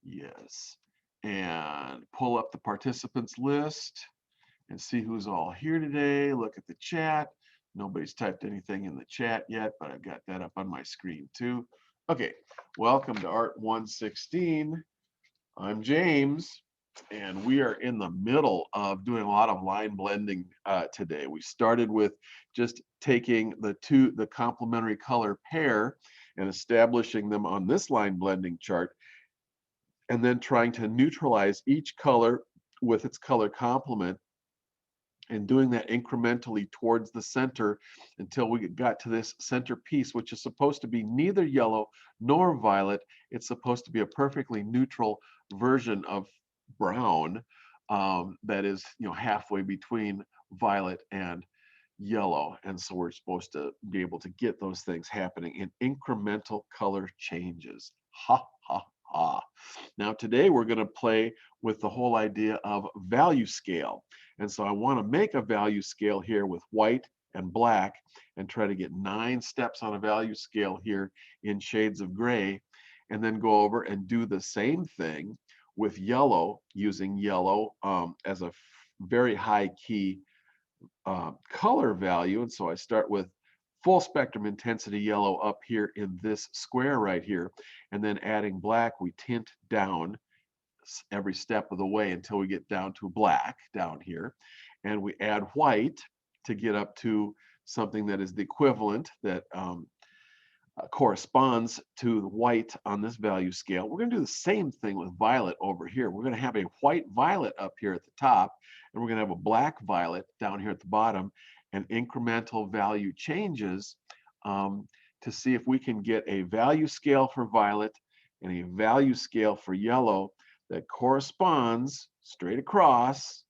Yes. And pull up the participants list and see who's all here today. Look at the chat. Nobody's typed anything in the chat yet, but I've got that up on my screen too. Okay, welcome to Art 116. I'm James, and we are in the middle of doing a lot of line blending today. We started with just taking the complementary color pair and establishing them on this line blending chart, and then trying to neutralize each color with its color complement and doing that incrementally towards the center until we got to this center piece, which is supposed to be neither yellow nor violet. It's supposed to be a perfectly neutral version of brown that is, halfway between violet and yellow. And so we're supposed to be able to get those things happening in incremental color changes. Ha, ha, ha. Now today we're going to play with the whole idea of value scale. And so I want to make a value scale here with white and black and try to get 9 steps on a value scale here in shades of gray, and then go over and do the same thing with yellow, using yellow as a very high key color value. And so I start with full spectrum intensity yellow up here in this square right here, and then adding black, we tint down every step of the way until we get down to black down here. And we add white to get up to something that is the equivalent that corresponds to the white on this value scale. We're going to do the same thing with violet over here. We're going to have a white violet up here at the top, and we're going to have a black violet down here at the bottom, and incremental value changes to see if we can get a value scale for violet and a value scale for yellow that corresponds straight across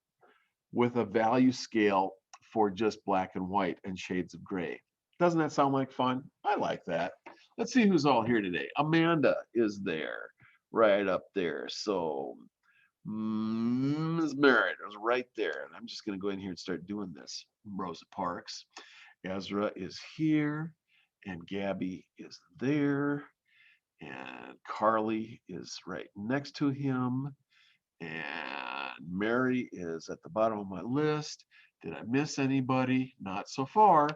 with a value scale for just black and white and shades of gray. Doesn't that sound like fun? I like that. Let's see who's all here today. Amanda is there, right up there. So Ms. Merritt is right there. And I'm just going to go in here and start doing this. Rosa Parks. Ezra is here, and Gabby is there, and Carly is right next to him, and Mary is at the bottom of my list. Did I miss anybody? Not so far.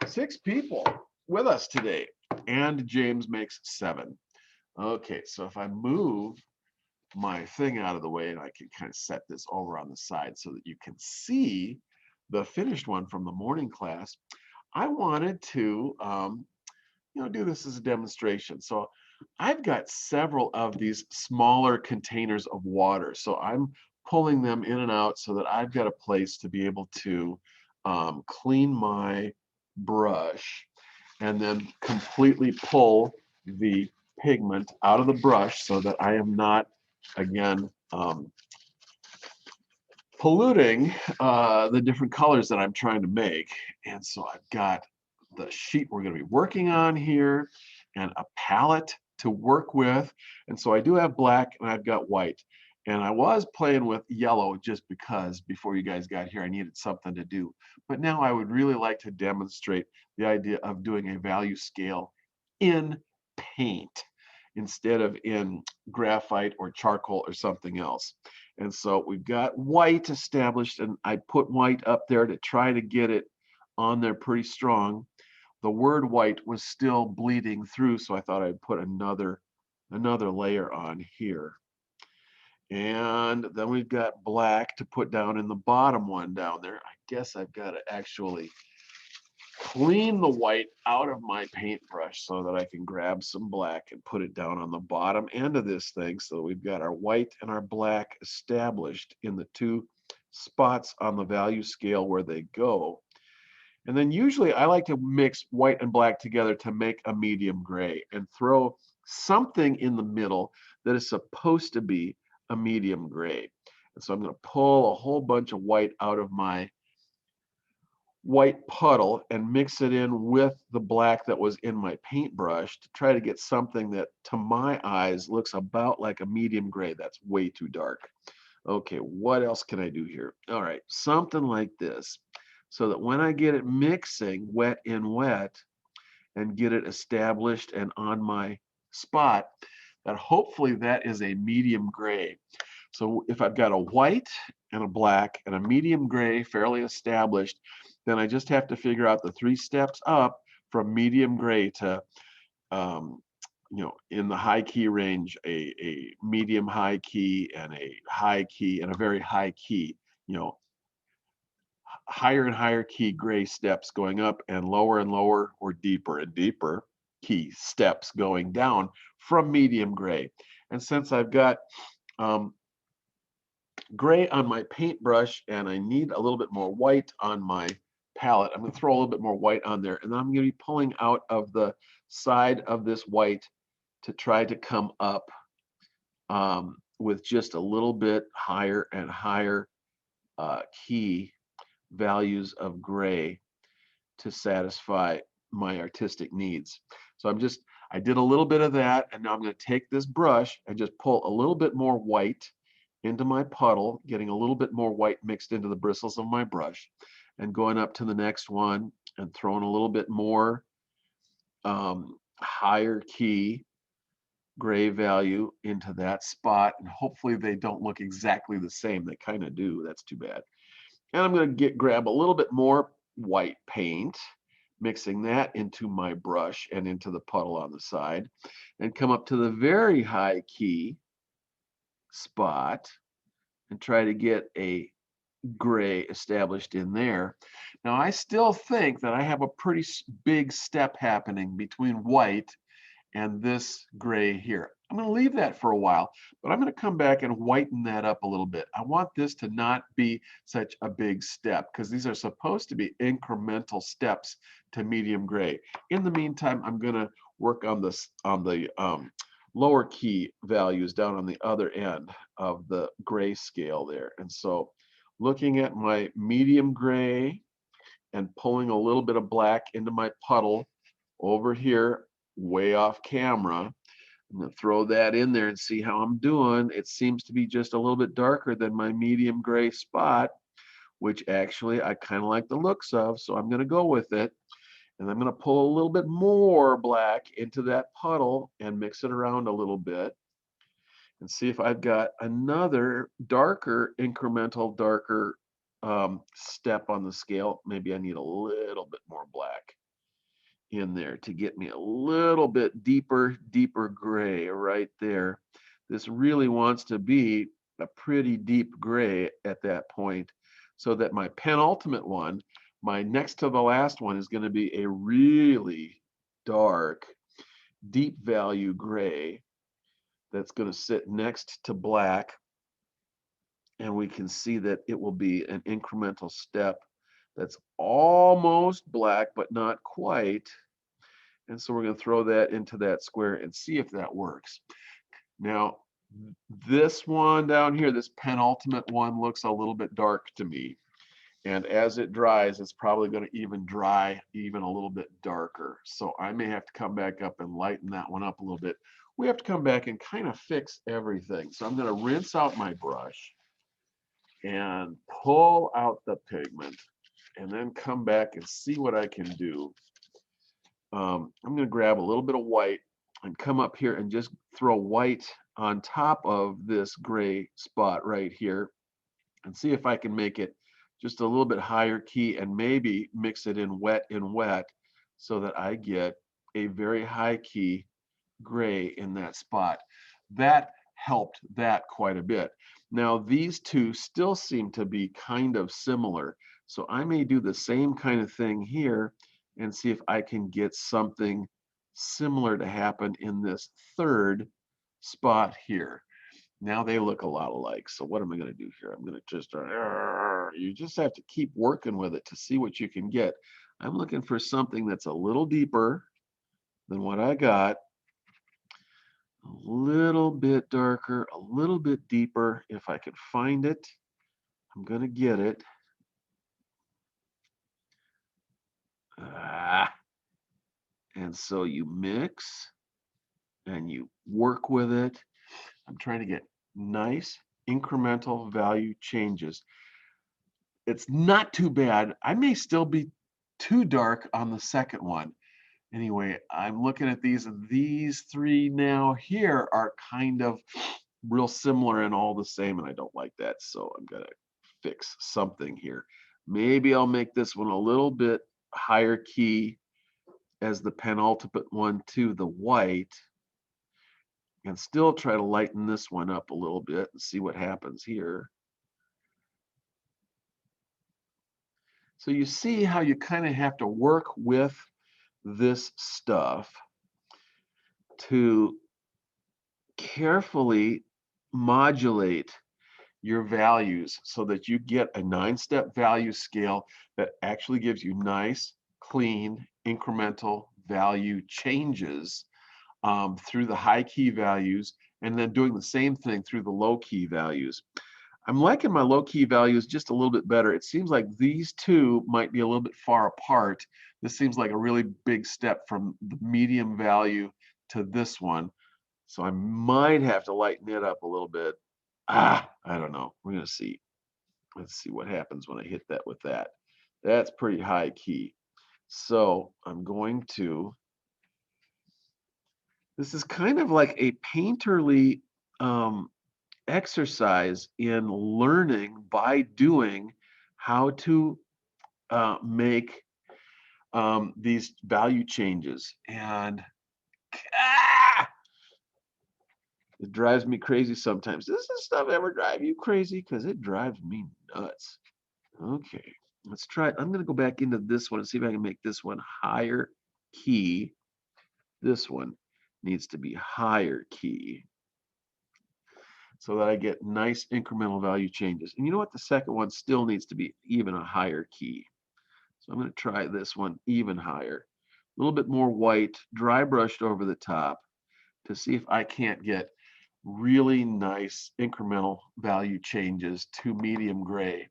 6 people with us today, and James makes 7. Okay, so if I move my thing out of the way, and I can kind of set this over on the side so that you can see the finished one from the morning class, I wanted to do this as a demonstration. So I've got several of these smaller containers of water. So I'm pulling them in and out so that I've got a place to be able to clean my brush and then completely pull the pigment out of the brush so that I am not, again, polluting the different colors that I'm trying to make. And so I've got the sheet we're going to be working on here and a palette to work with. And so I do have black and I've got white. And I was playing with yellow just because before you guys got here, I needed something to do. But now I would really like to demonstrate the idea of doing a value scale in paint instead of in graphite or charcoal or something else. And so we've got white established, and I put white up there to try to get it on there pretty strong. The word white was still bleeding through, so I thought I'd put another layer on here. And then we've got black to put down in the bottom one down there. I guess I've got to actually clean the white out of my paintbrush so that I can grab some black and put it down on the bottom end of this thing. So we've got our white and our black established in the 2 spots on the value scale where they go. And then usually I like to mix white and black together to make a medium gray and throw something in the middle that is supposed to be a medium gray. And so I'm going to pull a whole bunch of white out of my white puddle and mix it in with the black that was in my paintbrush to try to get something that to my eyes looks about like a medium gray. That's way too dark. Okay, what else can I do here? All right, something like this, so that when I get it mixing wet in wet and get it established and on my spot, that hopefully that is a medium gray. So if I've got a white and a black and a medium gray fairly established, then I just have to figure out the 3 steps up from medium gray to, in the high key range, a medium high key and a high key and a very high key, you know, higher and higher key gray steps going up and lower or deeper and deeper key steps going down from medium gray. And since I've got um, gray on my paintbrush and I need a little bit more white on my palette, I'm going to throw a little bit more white on there, and then I'm going to be pulling out of the side of this white to try to come up with just a little bit higher and higher key values of gray to satisfy my artistic needs. So I did a little bit of that, and now I'm going to take this brush and just pull a little bit more white into my puddle, getting a little bit more white mixed into the bristles of my brush, and going up to the next one and throwing a little bit more higher key gray value into that spot. And hopefully they don't look exactly the same. They kind of do. That's too bad. And I'm going to grab a little bit more white paint, mixing that into my brush and into the puddle on the side, and come up to the very high key spot and try to get a gray established in there. Now, I still think that I have a pretty big step happening between white and this gray here. I'm going to leave that for a while, but I'm going to come back and whiten that up a little bit. I want this to not be such a big step because these are supposed to be incremental steps to medium gray. In the meantime, I'm going to work on this on the lower key values down on the other end of the gray scale there. And so looking at my medium gray and pulling a little bit of black into my puddle over here way off camera. I'm going to throw that in there and see how I'm doing. It seems to be just a little bit darker than my medium gray spot, which actually I kind of like the looks of, so I'm going to go with it. And I'm going to pull a little bit more black into that puddle and mix it around a little bit and see if I've got another darker, incremental, darker step on the scale. Maybe I need a little bit more black in there to get me a little bit deeper gray right there. This really wants to be a pretty deep gray at that point, so that my penultimate one, my next to the last one, is going to be a really dark, deep value gray that's going to sit next to black. And we can see that it will be an incremental step that's almost black, but not quite. And so we're going to throw that into that square and see if that works. Now, this one down here, this penultimate one, looks a little bit dark to me. And as it dries, it's probably going to even dry even a little bit darker. So I may have to come back up and lighten that one up a little bit. We have to come back and kind of fix everything. So I'm going to rinse out my brush and pull out the pigment and then come back and see what I can do. I'm going to grab a little bit of white and come up here and just throw white on top of this gray spot right here and see if I can make it just a little bit higher key and maybe mix it in wet so that I get a very high key gray in that spot. That helped that quite a bit. Now these two still seem to be kind of similar, so I may do the same kind of thing here and see if I can get something similar to happen in this third spot here. Now they look a lot alike. So what am I going to do here? I'm going to just, you just have to keep working with it to see what you can get. I'm looking for something that's a little deeper than what I got, a little bit darker, a little bit deeper. If I could find it, I'm going to get it. And so you mix and you work with it. I'm trying to get nice incremental value changes. It's not too bad. I may still be too dark on the second one. Anyway, I'm looking at these, and these three now here are kind of real similar and all the same, and I don't like that, so I'm gonna fix something here. Maybe I'll make this one a little bit higher key as the penultimate one to the white, and still try to lighten this one up a little bit and see what happens here. So you see how you kind of have to work with this stuff to carefully modulate your values so that you get a 9-step value scale that actually gives you nice, clean, incremental value changes through the high key values, and then doing the same thing through the low key values. I'm liking my low key values just a little bit better. It seems like these two might be a little bit far apart. This seems like a really big step from the medium value to this one. So I might have to lighten it up a little bit. I don't know. We're going to see. Let's see what happens when I hit that with that. That's pretty high key. So I'm going to, this is kind of like a painterly exercise in learning by doing how to make these value changes. And it drives me crazy sometimes. Does this stuff ever drive you crazy? Because it drives me nuts. Okay, let's try. I'm going to go back into this one and see if I can make this one higher key. This one needs to be higher key so that I get nice incremental value changes. And you know what? The second one still needs to be even a higher key. So I'm going to try this one even higher. A little bit more white, dry brushed over the top to see if I can't get really nice incremental value changes to medium gray.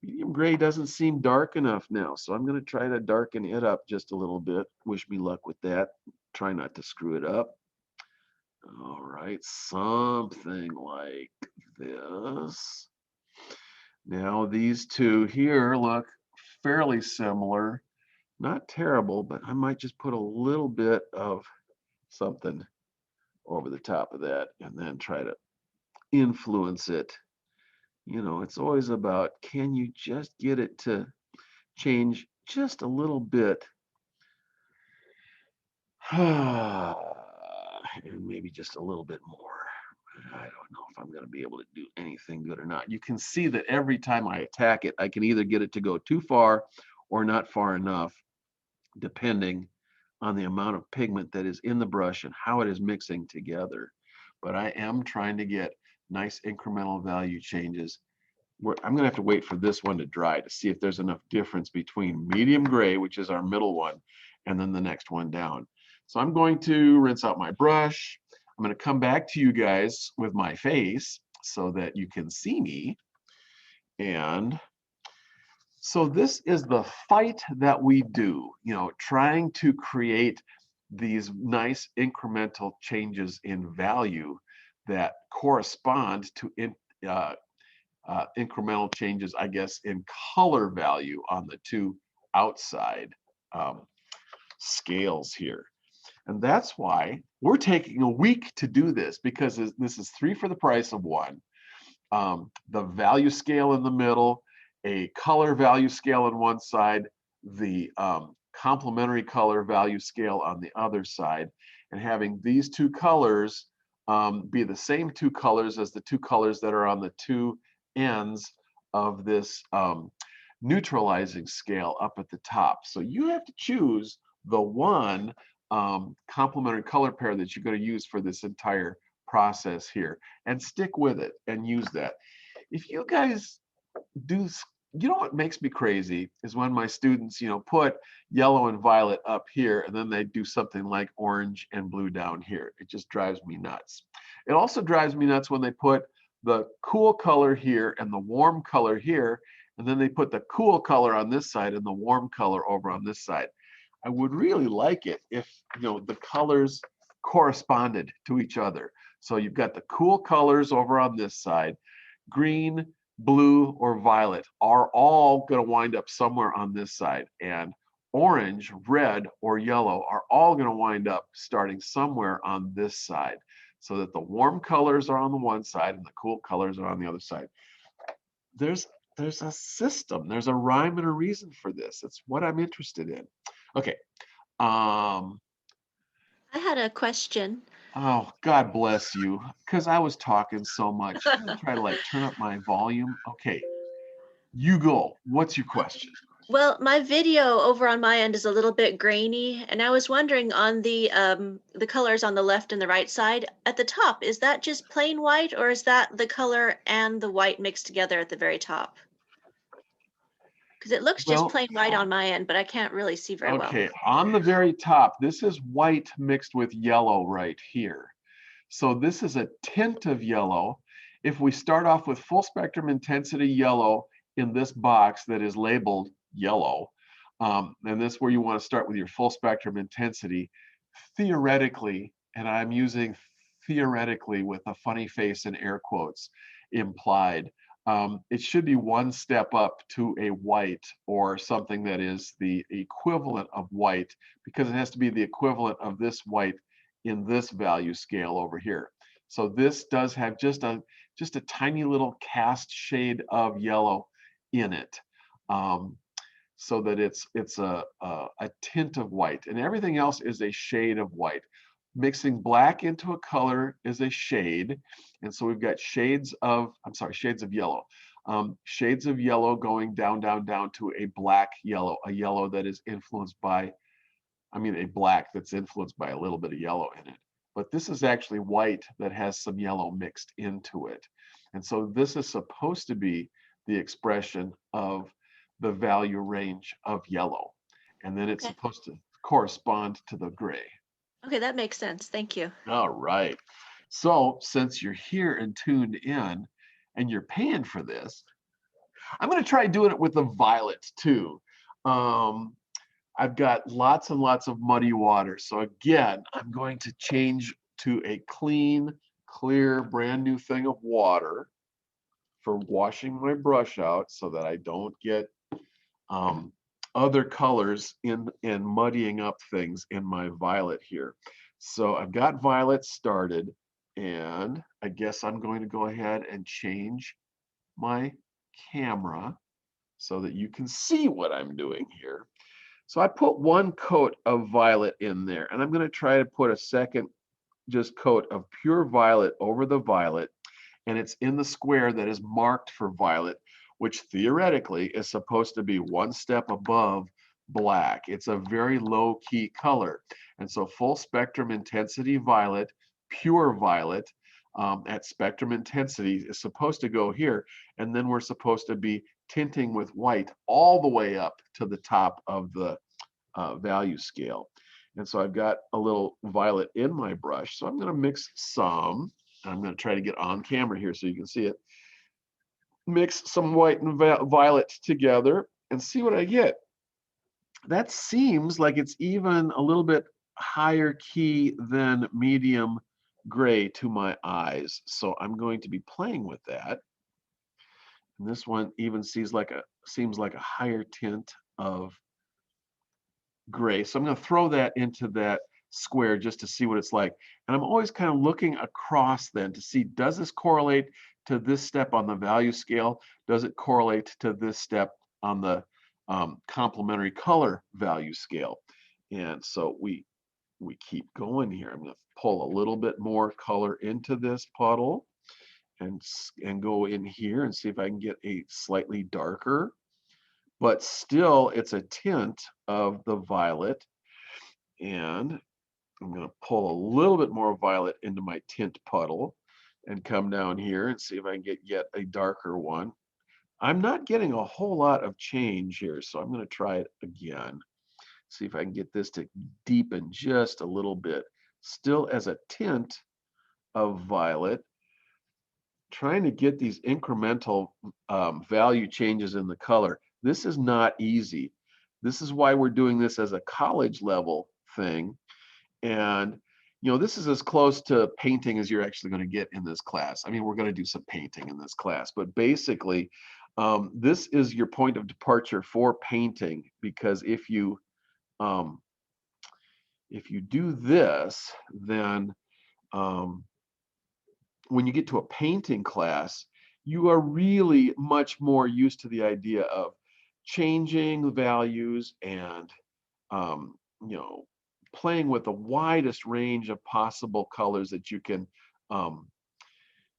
Medium gray doesn't seem dark enough now, so I'm going to try to darken it up just a little bit. Wish me luck with that. Try not to screw it up. All right, something like this. Now these two here look fairly similar. Not terrible, but I might just put a little bit of something over the top of that and then try to influence it. You know, it's always about, can you just get it to change just a little bit? And maybe just a little bit more. I don't know if I'm going to be able to do anything good or not. You can see that every time I attack it, I can either get it to go too far or not far enough, depending on the amount of pigment that is in the brush and how it is mixing together. But I am trying to get nice incremental value changes. I'm going to have to wait for this one to dry to see if there's enough difference between medium gray, which is our middle one, and then the next one down. So I'm going to rinse out my brush. I'm going to come back to you guys with my face so that you can see me. And so this is the fight that we do, you know, trying to create these nice incremental changes in value that correspond to incremental changes, I guess, in color value on the two outside scales here. And that's why we're taking a week to do this, because this is 3 for the price of 1. The value scale in the middle, a color value scale on one side, the complementary color value scale on the other side, and having these two colors be the same two colors as the two colors that are on the two ends of this neutralizing scale up at the top. So you have to choose the one complementary color pair that you're going to use for this entire process here, and stick with it and use that. If you guys do, you know what makes me crazy is when my students, you know, put yellow and violet up here and then they do something like orange and blue down here. It just drives me nuts. It also drives me nuts when they put the cool color here and the warm color here, and then they put the cool color on this side and the warm color over on this side. I would really like it if, you know, the colors corresponded to each other. So you've got the cool colors over on this side. Green, blue, or violet are all going to wind up somewhere on this side. And orange, red, or yellow are all going to wind up starting somewhere on this side, so that the warm colors are on the one side and the cool colors are on the other side. There's a system, there's a rhyme and a reason for this. It's what I'm interested in. Okay. Um, I had a question. oh, God bless you, because I was talking so much. I'm gonna try to like turn up my volume. Okay, you go. What's your question? Well, my video over on my end is a little bit grainy, and I was wondering on the colors on the left and the right side at the top, is that just plain white or is that the color and the white mixed together at the very top? Because it looks just Well, plain white on my end, but I can't really see very well. okay, on the very top, this is white mixed with yellow right here. So this is a tint of yellow. If we start off with full spectrum intensity yellow in this box that is labeled yellow, and this is where you want to start with your full spectrum intensity, theoretically, and I'm using theoretically with a funny face and air quotes implied, it should be one step up to a white or something that is the equivalent of white, because it has to be the equivalent of this white in this value scale over here. So this does have just a tiny little cast shade of yellow in it, so that it's a tint of white, and everything else is a shade of white. Mixing black into a color is a shade, and so we've got shades of, I'm sorry, shades of yellow. Shades of yellow going down, down, down to a black yellow, a yellow that is influenced by, I mean, a black that's influenced by a little bit of yellow in it. But this is actually white that has some yellow mixed into it. And so this is supposed to be the expression of the value range of yellow. And then it's Okay. supposed to correspond to the gray. Okay, that makes sense. Thank you. All right. So since you're here and tuned in and you're paying for this, I'm going to try doing it with the violets too. Um, I've got lots and lots of muddy water. So again, I'm going to change to a clean, clear, brand new thing of water for washing my brush out so that I don't get um, other colors in muddying up things in my violet here. So I've got violet started, and I guess I'm going to go ahead and change my camera so that you can see what I'm doing here. So I put one coat of violet in there, and I'm going to try to put a second just coat of pure violet over the violet, and it's in the square that is marked for violet, which theoretically is supposed to be one step above black. It's a very low key color. And so full spectrum intensity violet, pure violet, at spectrum intensity is supposed to go here. And then we're supposed to be tinting with white all the way up to the top of the value scale. And so I've got a little violet in my brush. So I'm going to mix some. I'm going to try to get on camera here so you can see it. Mix some white and violet together and see what I get. That seems like it's even a little bit higher key than medium gray to my eyes. So I'm going to be playing with that. And this one even seems like a higher tint of gray. So I'm going to throw that into that square just to see what it's like. And I'm always kind of looking across then to see, does this correlate to this step on the value scale? Does it correlate to this step on the complementary color value scale? And so we keep going here. I'm going to pull a little bit more color into this puddle and go in here and see if I can get a slightly darker, but still it's a tint of the violet. And I'm going to pull a little bit more violet into my tint puddle and come down here and see if I can get yet a darker one. I'm not getting a whole lot of change here, so I'm going to try it again. See if I can get this to deepen just a little bit. Still as a tint of violet, trying to get these incremental value changes in the color. This is not easy. This is why we're doing this as a college level thing. And this is as close to painting as you're actually going to get in this class. I mean, we're going to do some painting in this class, but basically, this is your point of departure for painting, because if you if you do this, then um, when you get to a painting class, you are really much more used to the idea of changing the values and um, you know, playing with the widest range of possible colors that um,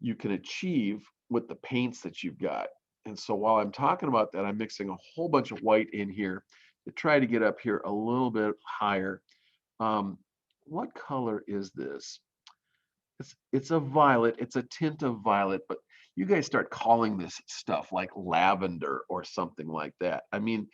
you can achieve with the paints that you've got. And so while I'm talking about that, I'm mixing a whole bunch of white in here to try to get up here a little bit higher. Um, what color is this? It's a violet. It's a tint of violet, but you guys start calling this stuff like lavender or something like that. I mean,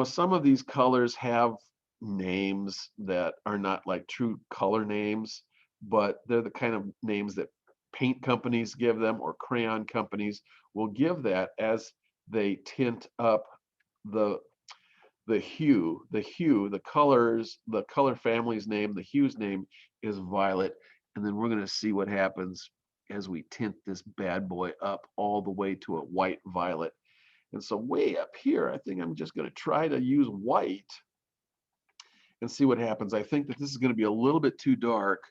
some of these colors have names that are not like true color names, but they're the kind of names that paint companies give them, or crayon companies will give that as they tint up the the colors, the color family's name, the hue's name is violet. And then we're going to see what happens as we tint this bad boy up all the way to a white violet. And so way up here, I think I'm just going to try to use white and see what happens. I think that this is going to be a little bit too dark,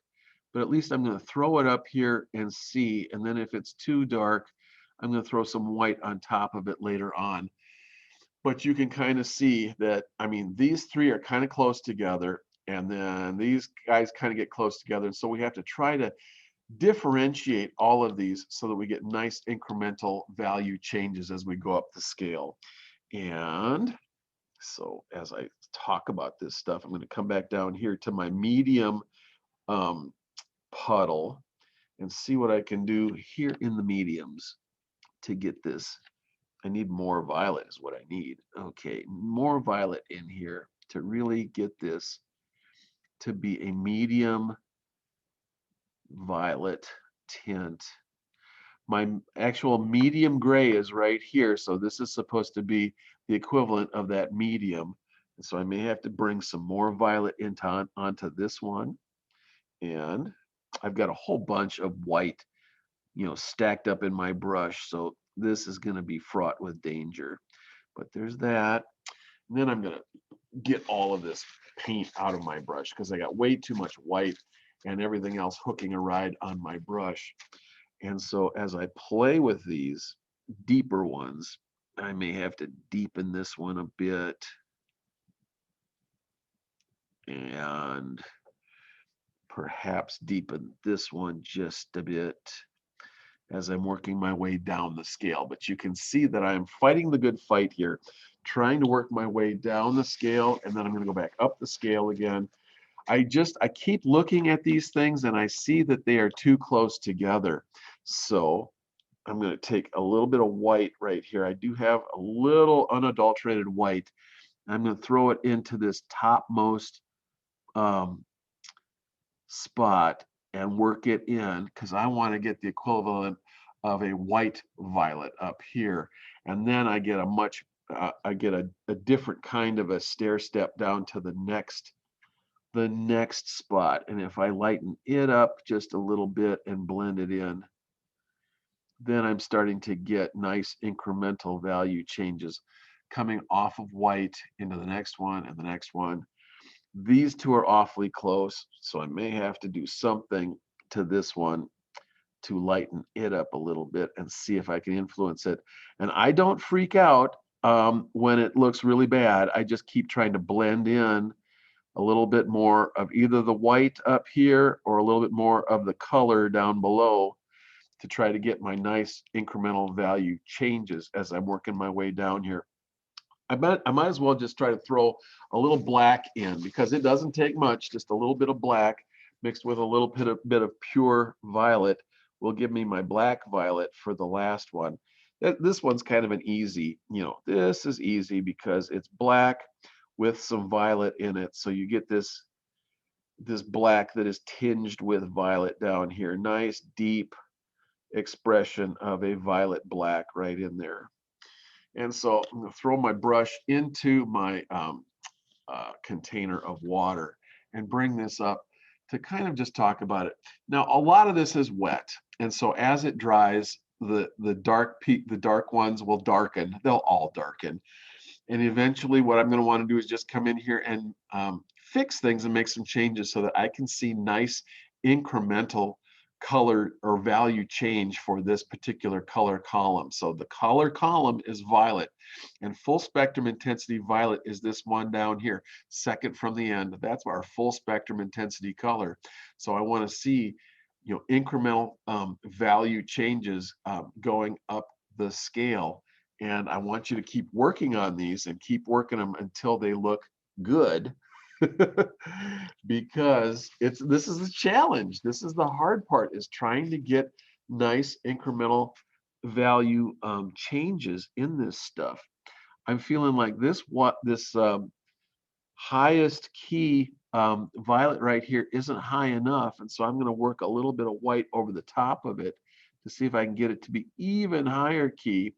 but at least I'm going to throw it up here and see. And then if it's too dark, I'm going to throw some white on top of it later on. But you can kind of see that, I mean, these three are kind of close together, and then these guys kind of get close together. And so we have to try to differentiate all of these so that we get nice incremental value changes as we go up the scale. And so as I talk about this stuff, I'm going to come back down here to my medium puddle and see what I can do here in the mediums to get this. I need more violet is what I need. Okay, more violet in here to really get this to be a medium violet tint. My actual medium gray is right here, so this is supposed to be the equivalent of that medium. And so I may have to bring some more violet onto this one. And I've got a whole bunch of white, stacked up in my brush, so this is going to be fraught with danger. But there's that. And then I'm going to get all of this paint out of my brush because I got way too much white and everything else hooking a ride on my brush. And so as I play with these deeper ones, I may have to deepen this one a bit. And perhaps deepen this one just a bit as I'm working my way down the scale. But you can see that I'm fighting the good fight here, trying to work my way down the scale, and then I'm going to go back up the scale again. I keep looking at these things and I see that they are too close together. So I'm going to take a little bit of white right here. I do have a little unadulterated white. I'm going to throw it into this topmost spot and work it in because I want to get the equivalent of a white violet up here. And then I get a different kind of a stair step down to the next spot. And if I lighten it up just a little bit and blend it in, then I'm starting to get nice incremental value changes coming off of white into the next one and the next one. These two are awfully close, so I may have to do something to this one to lighten it up a little bit and see if I can influence it. And I don't freak out when it looks really bad. I just keep trying to blend in a little bit more of either the white up here or a little bit more of the color down below to try to get my nice incremental value changes as I'm working my way down here. I might as well just try to throw a little black in because it doesn't take much. Just a little bit of black mixed with a little bit of pure violet will give me my black violet for the last one. This one's kind of an easy, this is easy because it's black with some violet in it. So you get this black that is tinged with violet down here. Nice deep expression of a violet black right in there. And so I'm going to throw my brush into my container of water and bring this up to kind of just talk about it. Now, a lot of this is wet. And so as it dries, the dark ones will darken. They'll all darken. And eventually what I'm going to want to do is just come in here and fix things and make some changes so that I can see nice incremental color or value change for this particular color column. So the color column is violet, and full spectrum intensity violet is this one down here, second from the end. That's our full spectrum intensity color. So I want to see, incremental value changes going up the scale. And I want you to keep working on these and keep working them until they look good. Because this is a challenge. This is the hard part, is trying to get nice incremental value changes in this stuff. I'm feeling like this highest key violet right here isn't high enough, and so I'm going to work a little bit of white over the top of it to see if I can get it to be even higher key,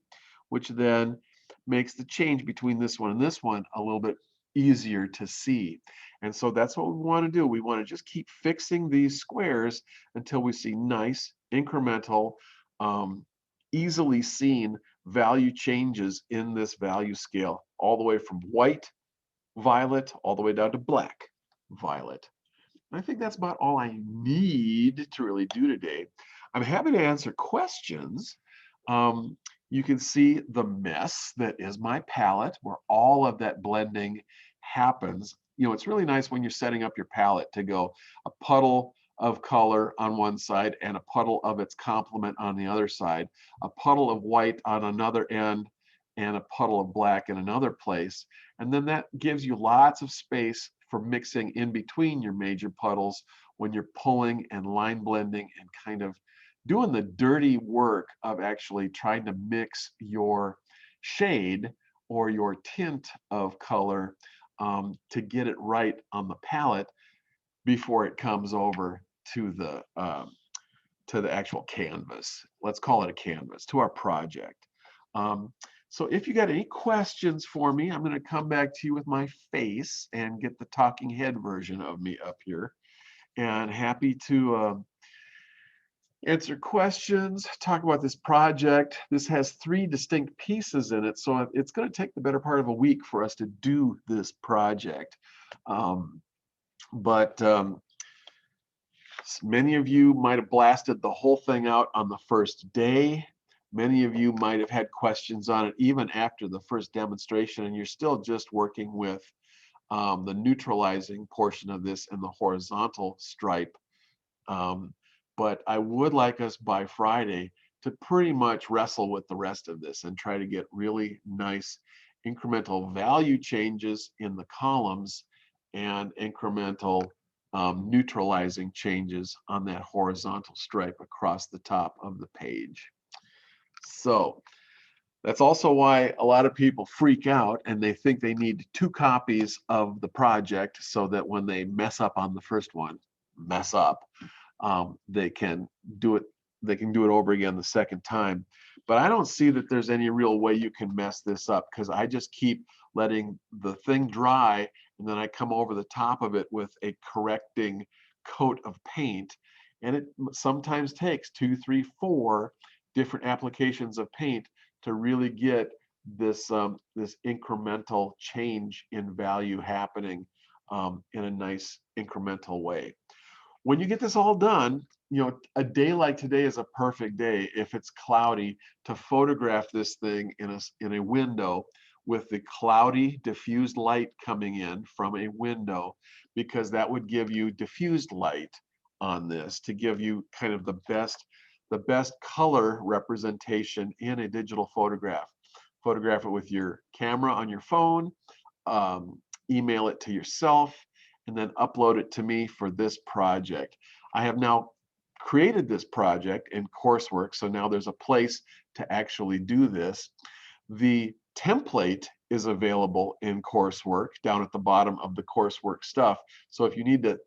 which then makes the change between this one and this one a little bit easier to see. And so that's what we want to do. We want to just keep fixing these squares until we see nice incremental, easily seen value changes in this value scale, all the way from white violet all the way down to black violet. I think that's about all I need to really do today. I'm happy to answer questions. You can see the mess that is my palette, where all of that blending happens. It's really nice when you're setting up your palette to go a puddle of color on one side and a puddle of its complement on the other side, a puddle of white on another end, and a puddle of black in another place. And then that gives you lots of space for mixing in between your major puddles when you're pulling and line blending and kind of doing the dirty work of actually trying to mix your shade or your tint of color to get it right on the palette before it comes over to the actual canvas. Let's call it a canvas, to our project. So if you got any questions for me, I'm going to come back to you with my face and get the talking head version of me up here. And happy to answer questions, talk about this project. This has 3 distinct pieces in it, so it's going to take the better part of a week for us to do this project. But many of you might have blasted the whole thing out on the first day. Many of you might have had questions on it even after the first demonstration, and you're still just working with the neutralizing portion of this and the horizontal stripe. But I would like us by Friday to pretty much wrestle with the rest of this and try to get really nice incremental value changes in the columns and incremental neutralizing changes on that horizontal stripe across the top of the page. So that's also why a lot of people freak out and they think they need 2 copies of the project so that when they mess up on the first one, they can do it over again the second time. But I don't see that there's any real way you can mess this up, because I just keep letting the thing dry and then I come over the top of it with a correcting coat of paint. And it sometimes takes 2, 3, 4 different applications of paint to really get this this incremental change in value happening in a nice incremental way. When you get this all done, a day like today is a perfect day, if it's cloudy, to photograph this thing in a window with the cloudy diffused light coming in from a window, because that would give you diffused light on this to give you kind of the best color representation in a digital photograph. Photograph it with your camera on your phone, email it to yourself, and then upload it to me for this project. I have now created this project in coursework, so now there's a place to actually do this. The template is available in coursework down at the bottom of the coursework stuff. So if you need to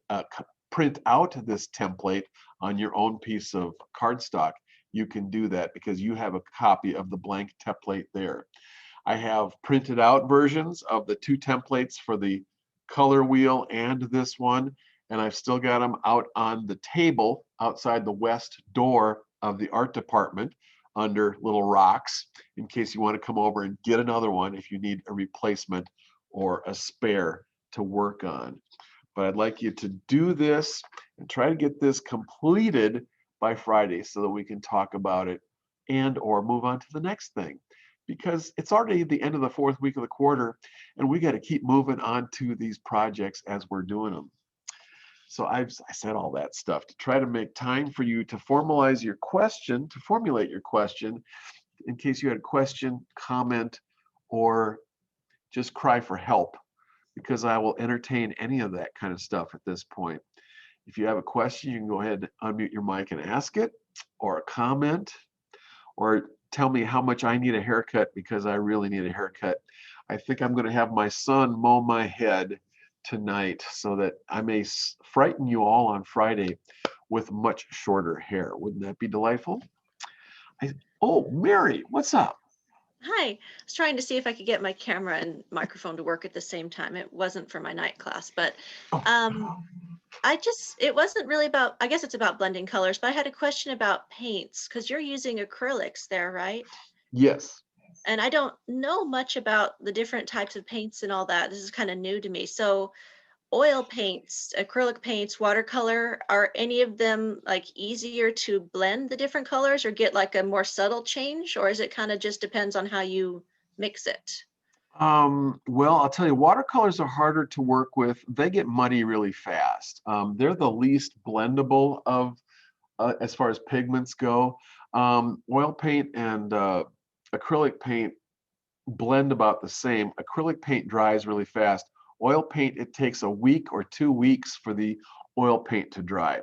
print out this template on your own piece of cardstock, you can do that because you have a copy of the blank template there. I have printed out versions of the 2 templates for the color wheel and this one, and I've still got them out on the table outside the west door of the art department. under little rocks in case you want to come over and get another one if you need a replacement or a spare to work on. But I'd like you to do this and try to get this completed by Friday so that we can talk about it and or move on to the next thing, because it's already the end of the 4th week of the quarter and we got to keep moving on to these projects as we're doing them. So I said all that stuff to try to make time for you to formulate your question in case you had a question, comment, or just cry for help, because I will entertain any of that kind of stuff at this point. If you have a question, you can go ahead and unmute your mic and ask it, or a comment, or tell me how much I need a haircut, because I really need a haircut. I think I'm going to have my son mow my head tonight so that I may frighten you all on Friday with much shorter hair. Wouldn't that be delightful? Oh, Mary, what's up? Hi, I was trying to see if I could get my camera and microphone to work at the same time. It wasn't for my night class, but um, it wasn't really about, I guess it's about blending colors, but I had a question about paints because you're using acrylics there, right? Yes. And I don't know much about the different types of paints and all that. This is kind of new to me. So oil paints, acrylic paints, watercolor, are any of them like easier to blend the different colors or get like a more subtle change? Or is it kind of just depends on how you mix it? Well, I'll tell you, watercolors are harder to work with. They get muddy really fast. They're the least blendable of, as far as pigments go. Oil paint and acrylic paint blend about the same. Acrylic paint dries really fast. Oil paint, it takes a week or 2 weeks for the oil paint to dry.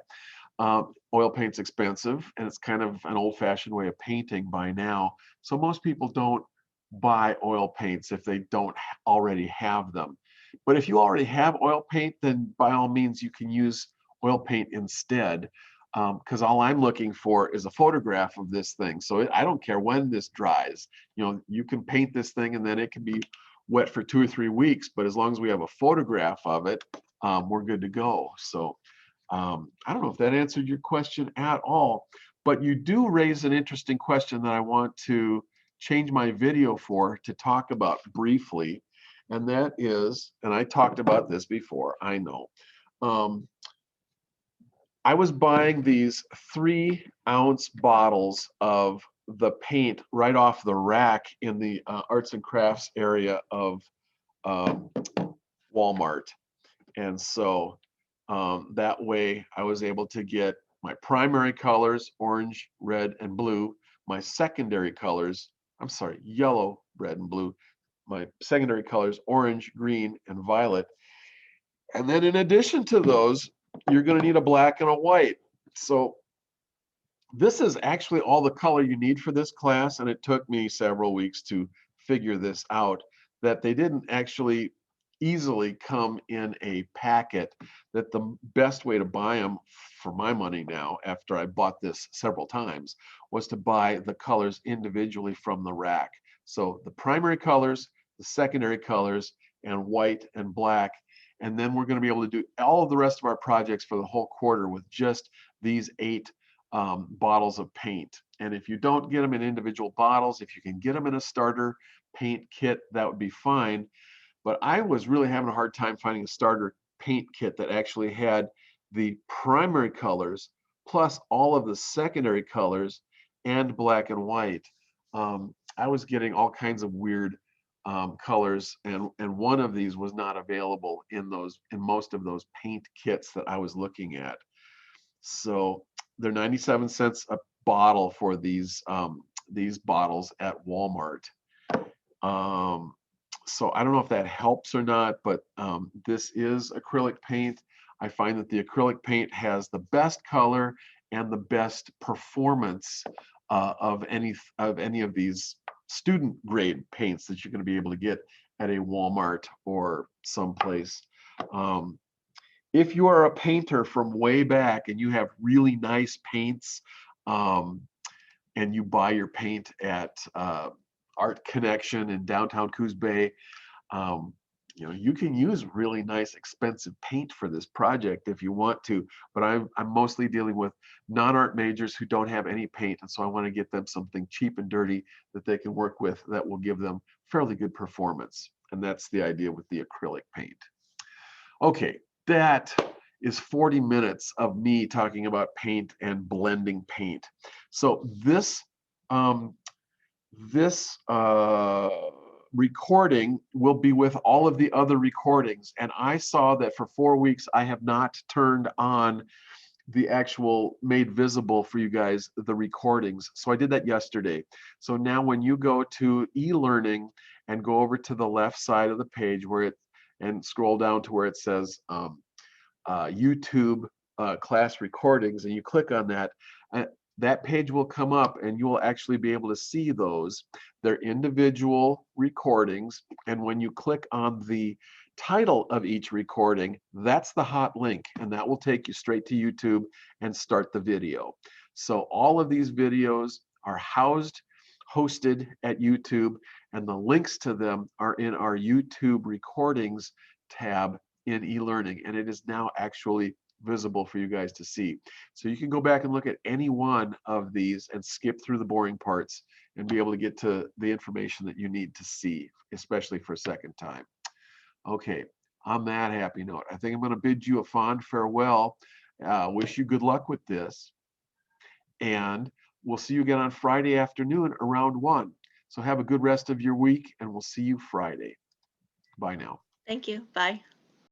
Oil paint's expensive, and it's kind of an old-fashioned way of painting by now. So most people don't buy oil paints if they don't already have them. But if you already have oil paint, then by all means you can use oil paint instead, because all I'm looking for is a photograph of this thing. So I don't care when this dries. You know, you can paint this thing and then it can be wet for 2 or 3 weeks, but as long as we have a photograph of it, we're good to go. So I don't know if that answered your question at all, but you do raise an interesting question that I want to change my video for to talk about briefly. And that is, and I talked about this before, I know. I was buying these 3-ounce bottles of the paint right off the rack in the arts and crafts area of Walmart. And so that way I was able to get my primary colors, orange, red, and blue, my secondary colors, I'm sorry, yellow, red, and blue, my secondary colors, orange, green, and violet. And then in addition to those, you're going to need a black and a white. So this is actually all the color you need for this class, and it took me several weeks to figure this out, that they didn't actually easily come in a packet, that the best way to buy them for my money now, after I bought this several times, was to buy the colors individually from the rack. So the primary colors, the secondary colors, and white and black. And then we're going to be able to do all of the rest of our projects for the whole quarter with just these 8 bottles of paint. And if you don't get them in individual bottles, if you can get them in a starter paint kit, that would be fine. But I was really having a hard time finding a starter paint kit that actually had the primary colors plus all of the secondary colors and black and white. I was getting all kinds of weird colors, and one of these was not available in most of those paint kits that I was looking at. So they're 97 cents a bottle for these bottles at Walmart. So I don't know if that helps or not, but this is acrylic paint. I find that the acrylic paint has the best color and the best performance of any of these student grade paints that you're going to be able to get at a Walmart or someplace. If you are a painter from way back and you have really nice paints, and you buy your paint at Art Connection in downtown Coos Bay, You know, you can use really nice expensive paint for this project if you want to, but I'm mostly dealing with non-art majors who don't have any paint, and so I want to get them something cheap and dirty that they can work with that will give them fairly good performance. And that's the idea with the acrylic paint. Okay, that is 40 minutes of me talking about paint and blending paint. So um, this recording will be with all of the other recordings. And I saw that for 4 weeks, I have not turned on the actual made visible for you guys, the recordings. So I did that yesterday. So now when you go to e-learning and go over to the left side of the page where it, and scroll down to where it says YouTube class recordings, and you click on that, that page will come up and you will actually be able to see those. They're individual recordings. And when you click on the title of each recording, that's the hot link, and that will take you straight to YouTube and start the video. So all of these videos are hosted at YouTube, and the links to them are in our YouTube recordings tab in e-learning, and it is now actually visible for you guys to see. So you can go back and look at any one of these and skip through the boring parts and be able to get to the information that you need to see, especially for a second time. Okay, on that happy note, I think I'm going to bid you a fond farewell. Wish you good luck with this. And we'll see you again on Friday afternoon around 1. So have a good rest of your week, and we'll see you Friday. Bye now. Thank you. Bye.